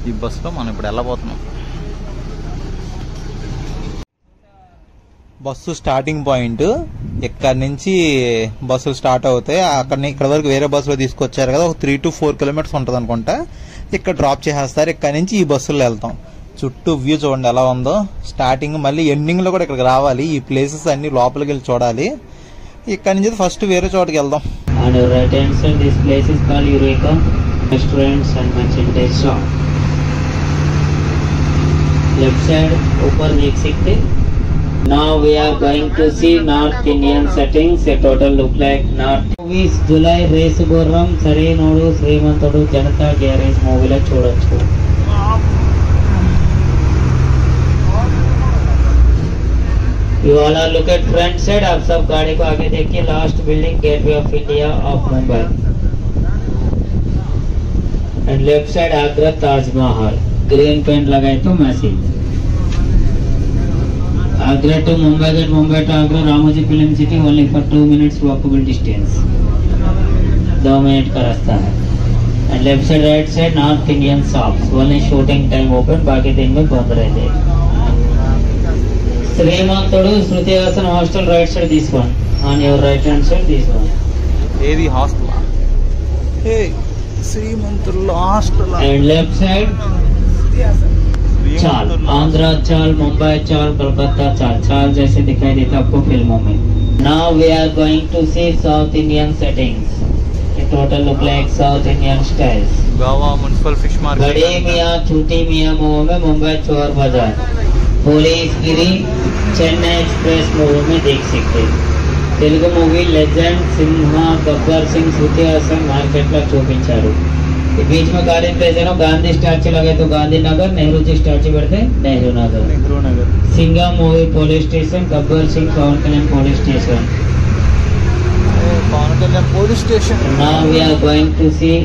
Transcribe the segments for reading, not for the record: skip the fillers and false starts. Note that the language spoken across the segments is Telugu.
ఈ బస్సులో మనం ఇప్పుడు వెళ్ళబోతున్నాం. బస్సు స్టార్టింగ్ పాయింట్ ఇక్కడ నుంచి బస్సులు స్టార్ట్ అవుతాయి. ఇక్కడ వరకు వేరే బస్సులో తీసుకొచ్చారు కదా, ఒక 3 to 4 kilometers ఉంటుంది అనుకుంటా. ఇక్కడ డ్రాప్ చేసేస్తారు. ఇక్కడ నుంచి ఈ బస్సులో వెళ్తాం. చుట్టూ వ్యూ చూడండి ఎలా ఉందో. స్టార్టింగ్ మళ్ళీ ఎండింగ్ లో కూడా ఇక్కడికి రావాలి. ఈ ప్లేసెస్ అన్ని లోపలికి వెళ్ళి చూడాలి. ఇక్కడ నుంచి ఫస్ట్ వేరే చోటుకి వెళ్దాం. लेफ्ट साइड ऊपर देख सकते. Now we are going to see North Indian settings. A total look like North movies. July Race Gurram, Sarenodu, Srimantudu, Janata Garage movie la చూడొచ్చు. You all are look at front side. आप सब गाड़ी को आगे देखिए. Last building Gateway of India of Mumbai. And left side Agra Taj Mahal. Green paint लगाए तो message. Agra to Mumbai Gate, Mumbai to Agra, Ramoji Film City only for 2 minutes walkable distance. 2 minutes का रास्ता है. And left side right side North Indian shops. Only shooting time open, बाकी दिन में बंद रहते. Srimantudu Shruti Hasan hostel right side this one. On your right hand side this one. ఏది హాస్టల్? హే శ్రీమంతుల హాస్టల్. And left side चाल, आंध्रा चाल, मुंबई चाल, कलकत्ता चाल. चाल जैसे दिखाई देता आपको फिल्मों में. Now we are going to see South Indian settings. It total look like South Indian styles. Goa municipal fish market. बड़े मियाँ छोटी मियाँ मूवी में मुंबई चोर बाजार, पुलिस गिरी, चेन्नई एक्सप्रेस मूवी में देख सकते. तेलुगु मूवी लेजेंड सिंहा गब्बर सिंह श्रुति हासन మార్కెట్ లో చూపించారు. ఈ बीच में गाड़ी प्लेस है. गांधी स्टैच्यू लगे तो गांधी नगर, नेहरू जी स्टैच्यू पड़ते Nehru Nagar. Singham movie police station, Gabbar Singh Pawan Kalyan police station. Police station. Now we are going to see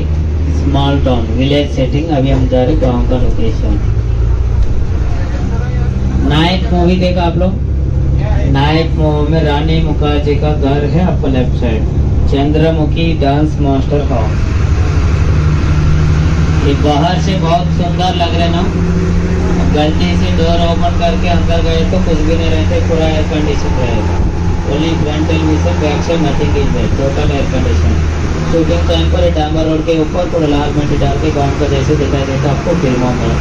small town village setting. अभी हम जा रहे गाँव का लोकेशन. नायक मूवी देखा आप लोग? नायक मूवी में रानी मुखर्जी का घर है आपको left side. Chandramukhi dance master house. ये बाहर से बहुत सुंदर लग रहे ना. गलती से डोर ओपन करके अंदर गए तो कुछ भी नहीं रहते. पूरा एयर कंडीशन रहेगा. ओनली फ्रंट टेलीविजन, बैक से nothing is there. Total air condition. Shooting time पर डामर रोड के ऊपर थोड़ा लाल मिट्टी डाल के गाँव का जैसे दिखाई देता आपको फिल्मों में.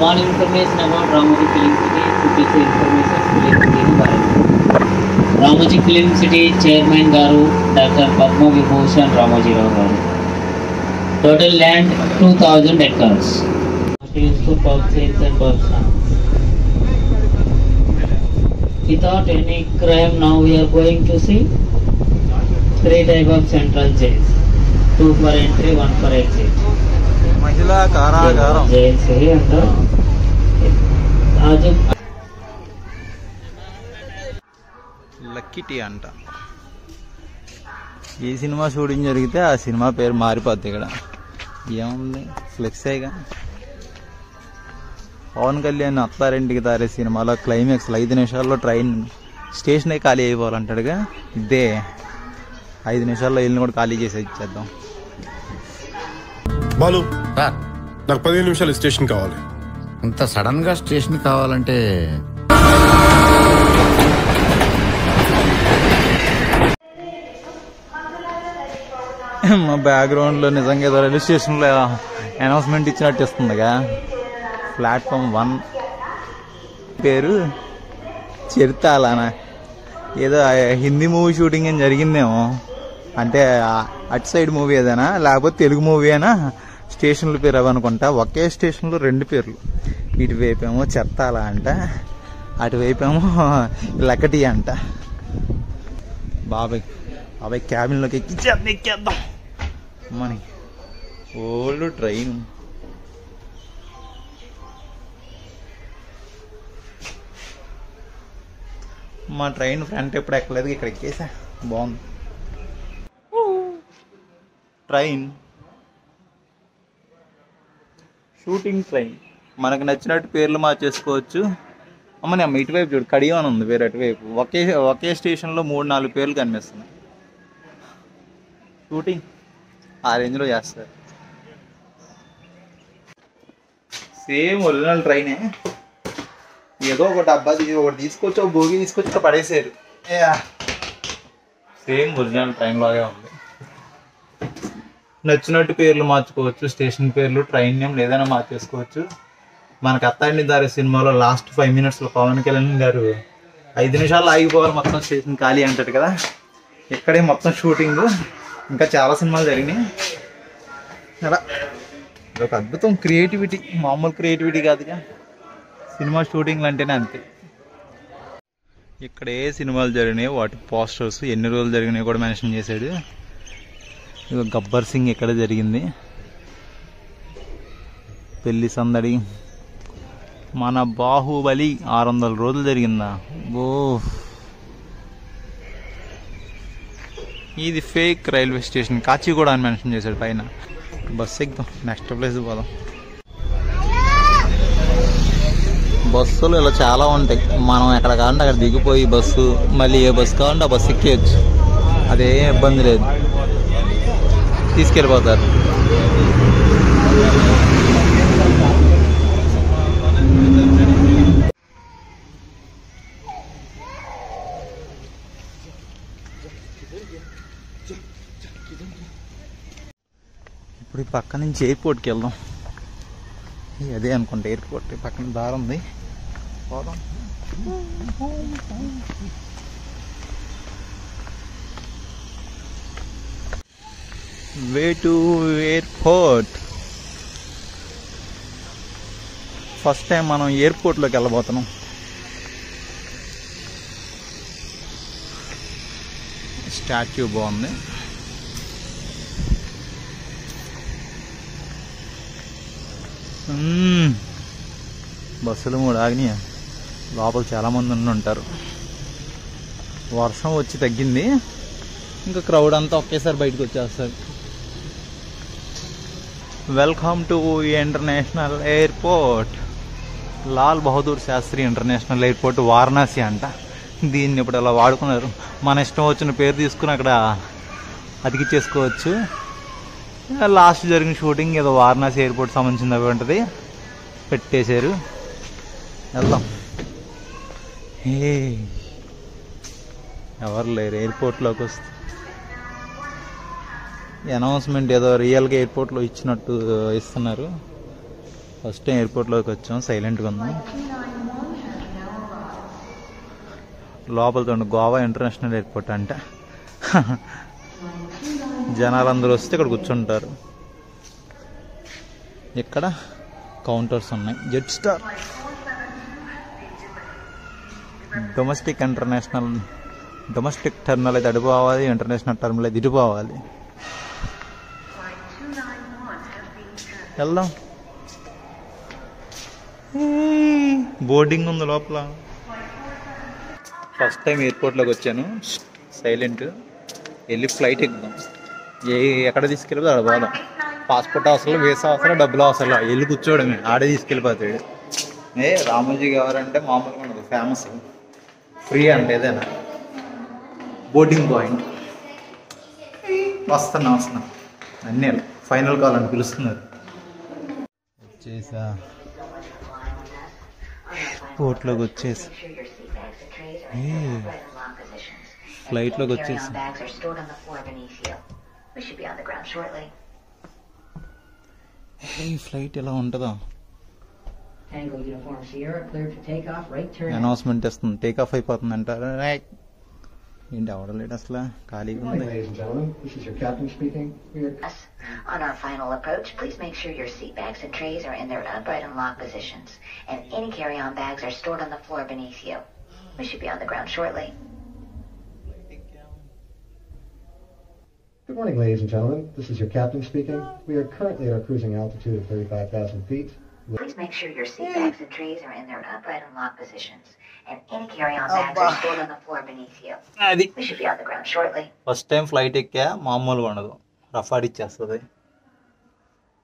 Small information about Ramoji Film City. City से information मिलेगी के बारे में. Ramoji Film City Chairman garu Dr. Padma Vibhushan Ramoji Rao garu. Total land 2000 acres. Used to pub sales and pub songs. Without any crime, now we are going to see 3 type of central jails. 2 for entry, 1 for exit. महिला कारागारम. जेल से ही अंदर आज లక్కీ టీ అంట. ఏ సినిమా షూటింగ్ జరిగితే ఆ సినిమా పేరు మారిపోద్ది. ఇక్కడ ఏముంది ఫ్లెక్సేగా. పవన్ కళ్యాణ్ అత్తారింటికి తారే సినిమాలో క్లైమాక్స్ 5 నిమిషాల్లో ట్రైన్ స్టేషన్ ఖాళీ అయిపోవాలంటాడుగా. ఇదే 5 నిమిషాల్లో ఇల్లు కూడా ఖాళీ చేసి ఇచ్చేద్దాం. బాలు నాకు 15 నిమిషాలు స్టేషన్ కావాలి. ఇంత సడన్ గా స్టేషన్ కావాలంటే మా బ్యాక్గ్రౌండ్ లో నిజంగా ఏదో రైల్వే స్టేషన్ లో అనౌన్స్మెంట్ ఇచ్చినట్టు ఇస్తుందిగా. ప్లాట్ఫామ్ 1 పేరు చరితాలానా. ఏదో హిందీ మూవీ షూటింగ్ ఏం జరిగిందేమో. అంటే అటు సైడ్ మూవీ ఏదైనా లేకపోతే తెలుగు మూవీ అయినా స్టేషన్ల పేరు అవనుకుంటా. ఒకే స్టేషన్లో 2 పేర్లు. ఇటువైపేమో చెత్తాల అంట, అటువైపేమో లక్కటి అంట. బాబాయ్ క్యాబిన్లోకి ఎక్కిద్దాం అమ్మని. Old train. మా ట్రైన్ ఫ్రంట్ ఎప్పుడు ఎక్కలేదు, ఇక్కడ ఎక్కేసా. బాగుంది ట్రైన్. Shooting train. మనకు నచ్చినట్టు పేర్లు మార్చేసుకోవచ్చు. అమ్మ నేను ఇటువైపు చూడు, కడియం అని ఉంది వేరే అటువైపు. ఒకే స్టేషన్లో 3-4 పేర్లు కనిపిస్తున్నాయి. షూటింగ్ ఆ రేంజ్లో చేస్తారు. సేమ్ ఒరిజినల్ ట్రైనే, ఏదో ఒక డబ్బా ఒకటి తీసుకొచ్చి ఒక భోగి తీసుకొచ్చి పడేసారు. సేమ్ ఒరిజినల్ ట్రైన్ లాగే ఉంది. నచ్చినట్టు పేర్లు మార్చుకోవచ్చు, స్టేషన్ పేర్లు, ట్రైన్ నేమ్ ఏదైనా మార్చేసుకోవచ్చు. మనకు అత్తాడిని దారి సినిమాలో లాస్ట్ 5 minutesలో పవన్ కళ్యాణ్ గారు 5 నిమిషాలు ఆగిపోవాలి మొత్తం స్టేషన్ ఖాళీ అంటాడు కదా, ఇక్కడే మొత్తం షూటింగ్. ఇంకా చాలా సినిమాలు జరిగినాయి అలా. ఇదొక అద్భుతం, క్రియేటివిటీ, మామూలు క్రియేటివిటీ కాదుగా సినిమా షూటింగ్లు అంటేనే అంతే. ఇక్కడ ఏ సినిమాలు జరిగినాయి, వాటి పోస్టర్స్, ఎన్ని రోజులు జరిగినాయి కూడా మెన్షన్ చేశాడు. ఇక గబ్బర్ సింగ్ ఇక్కడ జరిగింది, పెళ్లి సందడి. మన బాహుబలి 600 రోజులు జరిగిందా? ఓ, ఇది ఫేక్ రైల్వే స్టేషన్ కాచిగూడ అని మెన్షన్ చేశాడు పైన. బస్సు ఎక్కుదాం, నెక్స్ట్ ప్లేస్ పోదాం. బస్సులు ఇలా చాలా ఉంటాయి, మనం ఎక్కడ కావాలంటే అక్కడ దిగిపోయి బస్సు, మళ్ళీ ఏ బస్సు కావాలంటే ఆ బస్సు ఎక్కేయచ్చు, అదేం ఇబ్బంది లేదు, తీసుకెళ్ళిపోతారు. ఇప్పుడు ఈ పక్క నుంచి ఎయిర్పోర్ట్కి వెళ్దాం. అదే అనుకుంటా ఎయిర్పోర్ట్, పక్కన దారి ఉంది, పోదాం. Way to airport. First time మనం ఎయిర్పోర్ట్లోకి వెళ్ళబోతున్నాం. స్టాచ్యూ బాగుంది. బస్సులు 3 ఆగినాయి, లోపల చాలామంది ఉంటారు. వర్షం వచ్చి తగ్గింది, ఇంకా క్రౌడ్ అంతా ఒకేసారి బయటకు వచ్చేస్తారు. Welcome to international airport, Lal Bahadur Shastri international airport, Varanasi అంట. దీన్ని ఇప్పుడు అలా వాడుకున్నారు, మన ఇష్టం వచ్చిన పేరు తీసుకుని అక్కడ అతికిచ్చేసుకోవచ్చు. లాస్ట్ జరిగిన షూటింగ్ ఏదో వారణాసి ఎయిర్పోర్ట్ సంబంధించింది అవి ఉంటుంది, పెట్టేశారు. వెళ్దాం. ఎవరు లేరు ఎయిర్పోర్ట్లోకి వస్తే. అనౌన్స్మెంట్ ఏదో రియల్గా ఎయిర్పోర్ట్లో ఇచ్చినట్టు ఇస్తున్నారు. ఫస్ట్ టైం ఎయిర్పోర్ట్లోకి వచ్చాం, సైలెంట్గా ఉన్నాం. లోపలతో గోవా ఇంటర్నేషనల్ ఎయిర్పోర్ట్ అంట. జనాలందరూ వస్తే ఇక్కడ కూర్చుంటారు. ఇక్కడ కౌంటర్స్ ఉన్నాయి. Jet star, domestic international, domestic terminal అయితే అటు పోవాలి, ఇంటర్నేషనల్ టర్మినల్ అయితే ఇటు పోవాలి. వెళ్దాం. బోర్డింగ్ ఉంది లోపల. ఫస్ట్ టైం ఎయిర్పోర్ట్లోకి వచ్చాను, సైలెంట్. వెళ్ళి ఫ్లైట్ ఎక్కుదాం, ఎక్కడ తీసుకెళ్ళిపోతే అక్కడ పోదాం. పాస్పోర్ట్ అవసరం, వీసా అవసరం, డబ్బులు అవసరం, వెళ్ళి కూర్చోవడమే, ఆడే తీసుకెళ్ళిపోతాడు. రామోజీ ఎవరంటే మామూలుగా ఉండదు, ఫేమస్, ఫ్రీ అంటే ఏదైనా. బోర్డింగ్ పాయింట్ వస్తున్నా అన్నీ ఫైనల్ కాల్ అని పిలుస్తున్నారు. వచ్చేసా ఎయిర్పోర్ట్లోకి వచ్చేసి, ఫ్లైట్లోకి వచ్చేసి. ఫ్లైట్ ఎలా ఉంటుందో అనౌన్స్మెంట్ ఇస్తుంది, టేక్ ఆఫ్ అయిపోతుంది అంటారు. ఏంటి అవడలేడు అసలు, ఖాళీగా ఉంది. On our final approach, please make sure your seat bags and trays are in their upright and locked positions, and any carry-on bags are stored on the floor beneath you. We should be on the ground shortly. Good morning, ladies and gentlemen. This is your captain speaking. We are currently at our cruising altitude of 35,000 feet. Please make sure your seat bags and trays are in their upright and locked positions, and any carry-on bags are stored on the floor beneath you. We should be on the ground shortly. First time flight ఎక్కా, మామూలుగా ఉండదు, రఫాడిచ్చేస్తుంది.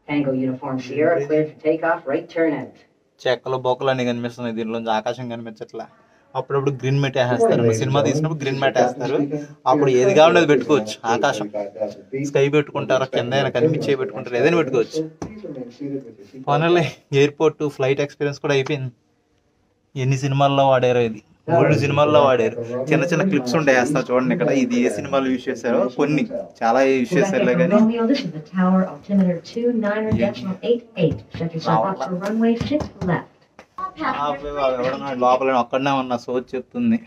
Tango Uniform Sierra, cleared for takeoff, right turn out. చెక్కలు బొక్కలు అన్నీ కనిపిస్తున్నాయి, దీనిలోంచి ఆకాశం కనిపించట్లా. అప్పుడప్పుడు గ్రీన్ మ్యాట్ వేస్తారు, సినిమా తీసినప్పుడు గ్రీన్ మ్యాట్ వేస్తారు, అప్పుడు ఏది కావాలో అది పెట్టుకోవచ్చు. ఆకాశం స్కై పెట్టుకుంటారు, కింద కనిపించే పెట్టుకుంటారు, ఏదైనా పెట్టుకోవచ్చు. ఫైనల్లీ ఎయిర్పోర్ట్ ఫ్లైట్ ఎక్స్పీరియన్స్ కూడా అయిపోయింది. ఎన్ని సినిమాల్లో వాడారో ఇది, 3 సినిమాల్లో వాడారు. చిన్న చిన్న క్లిప్స్ ఉండే వేస్తా చూడండి ఇక్కడ. ఇది ఏ సినిమాలో యూజ్ చేశారో, కొన్ని చాలా యూజ్ చేశారులే కానీ ఎవడన్నాడు లోపల ఒక్కడనే ఉన్నా సోచ్ చెప్తుంది.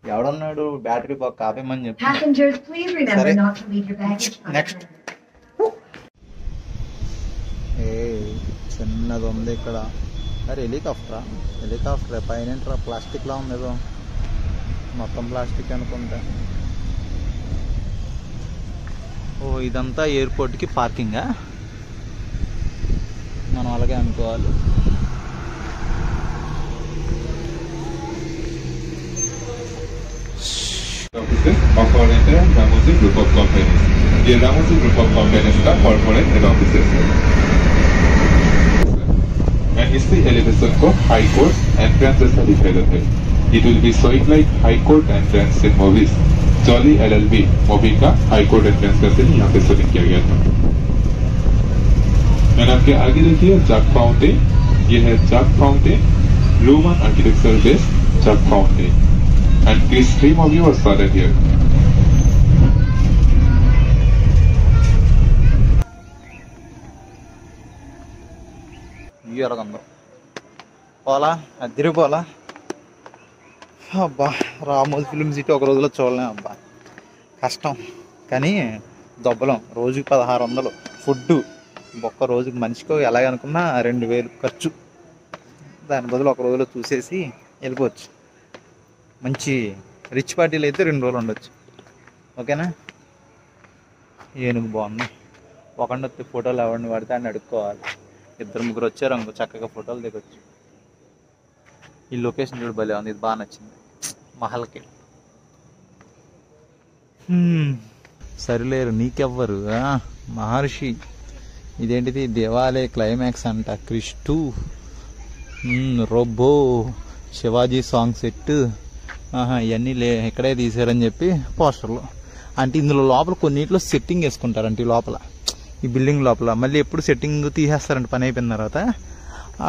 ఎవడన్నాడు బ్యాటరీ బాక్ ఆపేమని చెప్తుంది. నెక్స్ట్ చిన్నది ఉంది ఇక్కడ. అరే హెలికాప్టరా పైన ప్లాస్టిక్ లా ఉంది ఏదో, మొత్తం ప్లాస్టిక్ అనుకుంటా. ఓ ఇదంతా ఎయిర్పోర్ట్ కి పార్కింగా, మనం అలాగే అనుకోవాలి. Of our entire Ramosi group of companies. The Ramosi group of companies का corporate head offices. And इससे elevation को High Court entrance जैसा दिखाई देता है. It will be showing like High Court entrance in movies. Jolly LLB movie का High Court entrance का सीन यहाँ पे शूटिंग किया गया था. मैंने आपके आगे देखिए जग फाउंटेन. ये है जग फाउंटेन, रोमन आर्किटेक्चर बेस्ड जग fountain. And these 3 movies were shot here. ఎలాగందో పోలా అది తిరిగిపోలా. అబ్బా రామోజీ ఫిల్మ్ సిటీ ఒక రోజులో చూడలేం అబ్బా, కష్టం. కానీ దొబ్బలం రోజుకి 1600 ఫుడ్, ఒక్క రోజుకి మనిషికి ఎలాగనుకున్నా 2000 ఖర్చు. దాని బదులు ఒక రోజులో చూసేసి వెళ్ళిపోవచ్చు. మంచి రిచ్ పార్టీలు అయితే 2 రోజులు ఉండొచ్చు. ఓకేనా? ఏనుగు బాగుంది. ఒకటి ఫోటోలు ఎవరిని పడితే అని అడుక్కోవాలి. 2-3 వచ్చారు అనుకో చక్కగా ఫోటోలు దిగొచ్చు. ఈ లొకేషన్ చూడు భలే ఉంది, ఇది బాగా నచ్చింది మహల్కి. సరిలేరు నీకెవ్వరు మహర్షి. ఇదేంటిది దేవాలయ క్లైమాక్స్ అంట. క్రిష్ 2, రోబో, శివాజీ సాంగ్ సెట్, ఇవన్నీ ఇక్కడే తీసారని చెప్పి పోస్టర్లు. అంటే ఇందులో లోపల కొన్నిట్లో సెట్టింగ్ వేసుకుంటారంటే ఈ లోపల, ఈ బిల్డింగ్ లోపల మళ్ళీ ఎప్పుడు సెట్టింగ్ తీసేస్తారంటే పని అయిపోయిన తర్వాత.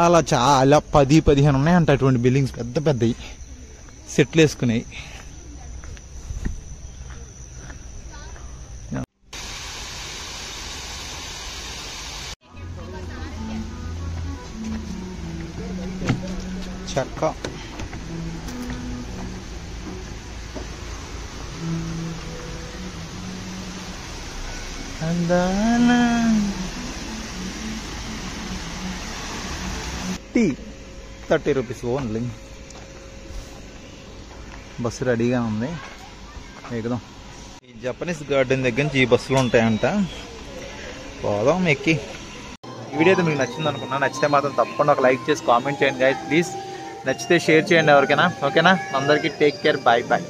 అలా చాలా 10-15 ఉన్నాయంట అటువంటి బిల్డింగ్స్, పెద్ద పెద్దవి సెట్లు వేసుకున్నాయి. చెక్క టీ 30 రూపీస్ ఓన్లీ. బస్సు రెడీగా ఉంది, ఎక్కుదాం. ఈ జపనీస్ గార్డెన్ దగ్గర నుంచి ఈ బస్సులు ఉంటాయంట, పోదాం ఎక్కి. ఈ వీడియో అయితే మీకు నచ్చింది అనుకున్నా. నచ్చితే మాత్రం తప్పకుండా ఒక లైక్ చేసి కామెంట్ చేయండి గైస్ ప్లీజ్. నచ్చితే షేర్ చేయండి ఎవరికైనా. ఓకేనా? అందరికీ టేక్ కేర్, బాయ్ బాయ్.